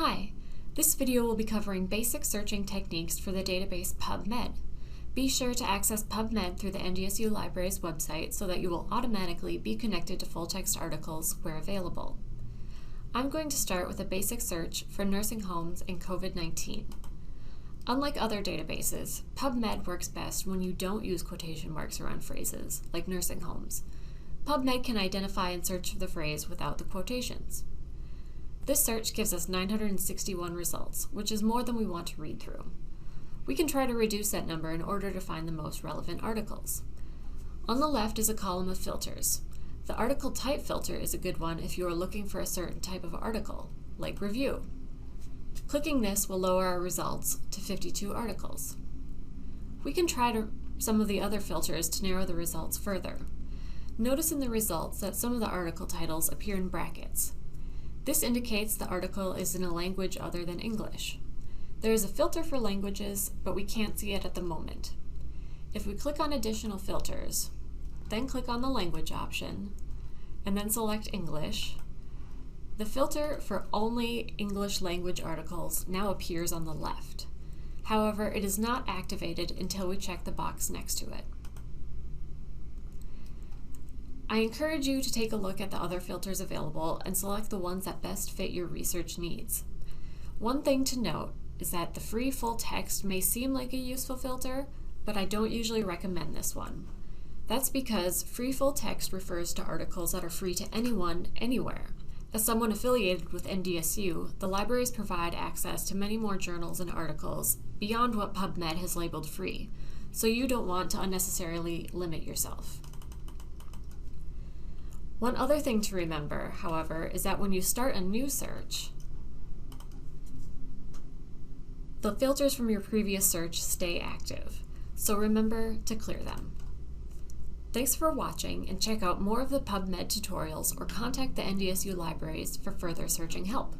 Hi, this video will be covering basic searching techniques for the database PubMed. Be sure to access PubMed through the NDSU Library's website so that you will automatically be connected to full-text articles where available. I'm going to start with a basic search for nursing homes and COVID-19. Unlike other databases, PubMed works best when you don't use quotation marks around phrases, like nursing homes. PubMed can identify and search for the phrase without the quotations. This search gives us 961 results, which is more than we want to read through. We can try to reduce that number in order to find the most relevant articles. On the left is a column of filters. The article type filter is a good one if you are looking for a certain type of article, like review. Clicking this will lower our results to 52 articles. We can try some of the other filters to narrow the results further. Notice in the results that some of the article titles appear in brackets. This indicates the article is in a language other than English. There is a filter for languages, but we can't see it at the moment. If we click on additional filters, then click on the language option, and then select English, the filter for only English language articles now appears on the left. However, it is not activated until we check the box next to it. I encourage you to take a look at the other filters available and select the ones that best fit your research needs. One thing to note is that the free full text may seem like a useful filter, but I don't usually recommend this one. That's because free full text refers to articles that are free to anyone, anywhere. As someone affiliated with NDSU, the libraries provide access to many more journals and articles beyond what PubMed has labeled free, so you don't want to unnecessarily limit yourself. One other thing to remember, however, is that when you start a new search, the filters from your previous search stay active, so remember to clear them. Thanks for watching, and check out more of the PubMed tutorials or contact the NDSU libraries for further searching help.